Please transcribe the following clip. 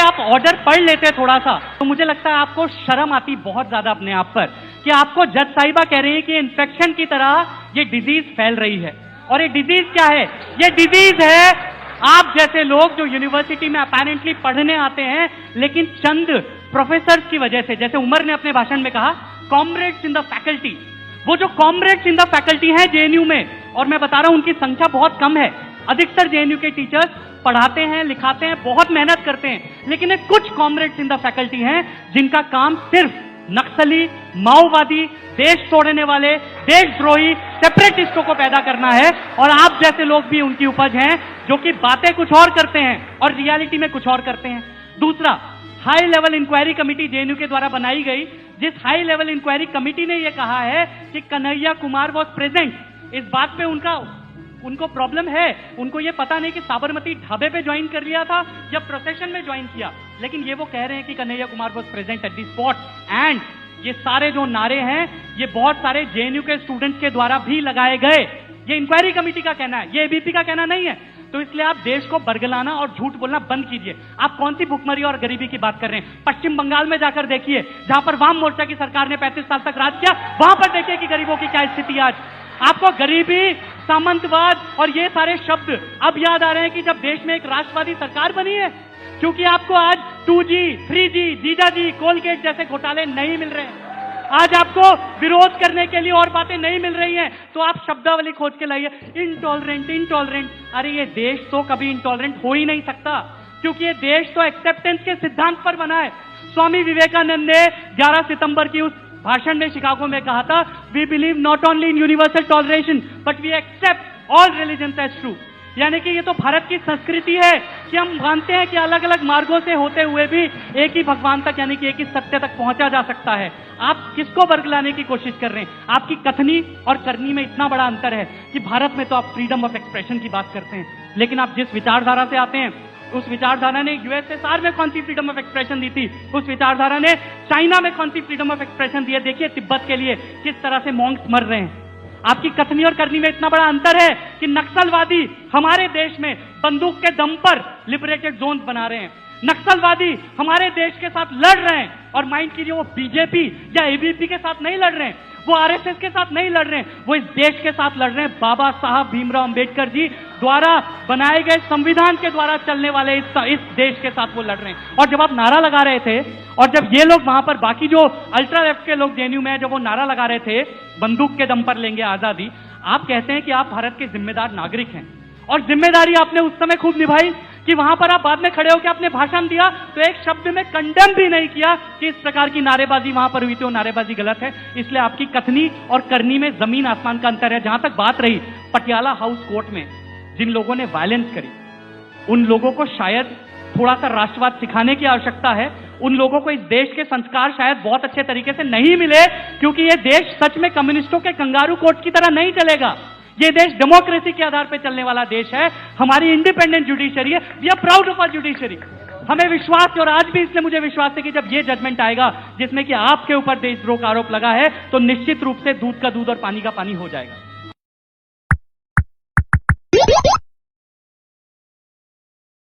आप ऑर्डर पढ़ लेते थोड़ा सा तो मुझे लगता है आपको शर्म आती बहुत ज्यादा अपने आप पर कि आपको जज साहिबा कह रही है कि इन्फेक्शन की तरह ये डिजीज फैल रही है। और ये डिजीज क्या है? ये डिजीज है आप जैसे लोग जो यूनिवर्सिटी में अपेरेंटली पढ़ने आते हैं, लेकिन चंद प्रोफेसर्स की वजह से, जैसे उमर ने अपने भाषण में कहा, कॉमरेड्स इन द फैकल्टी, वो जो कॉमरेड्स इन द फैकल्टी हैं जेएनयू में, और मैं बता रहा हूं उनकी संख्या बहुत कम है। अधिकतर जेएनयू के टीचर्स पढ़ाते हैं, लिखाते हैं, बहुत मेहनत करते हैं, लेकिन एक कुछ कॉमरेड्स इन द फैकल्टी हैं जिनका काम सिर्फ नक्सली, माओवादी, देश तोड़ने वाले, देशद्रोही, सेपरेटिस्टों को पैदा करना है। और आप जैसे लोग भी उनकी उपज हैं जो कि बातें कुछ और करते हैं और रियलिटी में कुछ और करते हैं। दूसरा, high level inquiry committee JNU के द्वारा बनाई गई, जिस हाई लेवल इंक्वायरी कमेटी ने यह कहा है कि कन्हैया कुमार वॉज प्रेजेंट, इस बात पे उनको प्रॉब्लम है। उनको ये पता नहीं कि साबरमती ढाबे पे ज्वाइन कर लिया था या प्रोसेशन में ज्वाइन किया, लेकिन ये वो कह रहे हैं कि Kanhaiya Kumar was present at the spot. And ये सारे जो नारे हैं ये बहुत सारे जेएनयू के स्टूडेंट्स के द्वारा भी लगाए गए। ये इंक्वायरी कमेटी का कहना है, ये एबीपी का कहना नहीं है। तो इसलिए आप देश को बरगलाना और झूठ बोलना बंद कीजिए। आप कौन सी भुखमरी और गरीबी की बात कर रहे हैं? पश्चिम बंगाल में जाकर देखिए, जहां पर वाम मोर्चा की सरकार ने 35 साल तक राज किया, वहां पर देखिए कि गरीबों की क्या स्थिति आज। आपको गरीबी, सामंतवाद और ये सारे शब्द अब याद आ रहे हैं कि जब देश में एक राष्ट्रवादी सरकार बनी है, क्योंकि आपको आज 2G, 3G, जीजाजी, कोलगेट जैसे घोटाले नहीं मिल रहे हैं। आज आपको विरोध करने के लिए और बातें नहीं मिल रही हैं, तो आप शब्दावली खोज के लाइए, इंटॉलरेंट इंटॉलरेंट। अरे ये देश तो कभी इंटॉलरेंट हो ही नहीं सकता, क्योंकि ये देश तो एक्सेप्टेंस के सिद्धांत पर बना है। स्वामी विवेकानंद ने 11 सितंबर की उस भाषण में शिकागो में कहा था, we believe not only in universal toleration but we accept all religions as true. यानी कि ये तो भारत की संस्कृति है कि हम मानते हैं कि अलग अलग मार्गों से होते हुए भी एक ही भगवान तक, यानी कि एक ही सत्य तक पहुंचा जा सकता है। आप किसको बरगलाने की कोशिश कर रहे हैं? आपकी कथनी और करनी में इतना बड़ा अंतर है कि भारत में तो आप फ्रीडम ऑफ एक्सप्रेशन की बात करते हैं, लेकिन आप जिस विचारधारा से आते हैं उस विचारधारा ने यूएसएसआर में कौन सी फ्रीडम ऑफ एक्सप्रेशन दी थी, उस विचारधारा ने चाइना में कौन सी फ्रीडम ऑफ एक्सप्रेशन दी है। देखिए तिब्बत के लिए किस तरह से मॉन्क्स मर रहे हैं। आपकी कथनी और करनी में इतना बड़ा अंतर है कि नक्सलवादी हमारे देश में बंदूक के दम पर लिबरेटेड जोन बना रहे हैं, नक्सलवादी हमारे देश के साथ लड़ रहे हैं। और माइंड कीजिए, वो बीजेपी या एबीपी के साथ नहीं लड़ रहे हैं, वो आरएसएस के साथ नहीं लड़ रहे हैं, वो इस देश के साथ लड़ रहे हैं। बाबा साहब भीमराव अंबेडकर जी द्वारा बनाए गए संविधान के द्वारा चलने वाले इस देश के साथ वो लड़ रहे हैं। और जब आप नारा लगा रहे थे, और जब ये लोग वहां पर, बाकी जो अल्ट्रा लेफ्ट के लोग जेएनयू में, जब वो नारा लगा रहे थे बंदूक के दम पर लेंगे आजादी, आप कहते हैं कि आप भारत के जिम्मेदार नागरिक हैं। और जिम्मेदारी आपने उस समय खूब निभाई कि वहां पर आप बाद में खड़े होकर आपने भाषण दिया तो एक शब्द में कंडेम भी नहीं किया कि इस प्रकार की नारेबाजी वहां पर हुई थी, वो नारेबाजी गलत है। इसलिए आपकी कथनी और करनी में जमीन आसमान का अंतर है। जहां तक बात रही पटियाला हाउस कोर्ट में जिन लोगों ने वायलेंस करी, उन लोगों को शायद थोड़ा सा राष्ट्रवाद सिखाने की आवश्यकता है। उन लोगों को इस देश के संस्कार शायद बहुत अच्छे तरीके से नहीं मिले, क्योंकि ये देश सच में कम्युनिस्टों के कंगारू कोर्ट की तरह नहीं चलेगा। ये देश डेमोक्रेसी के आधार पर चलने वाला देश है। हमारी इंडिपेंडेंट जुडिशरी है। We are proud of our judiciary. हमें विश्वास है, और आज भी इसलिए मुझे विश्वास है कि जब ये जजमेंट आएगा जिसमें कि आपके ऊपर देशद्रोह का आरोप लगा है, तो निश्चित रूप से दूध का दूध और पानी का पानी हो जाएगा।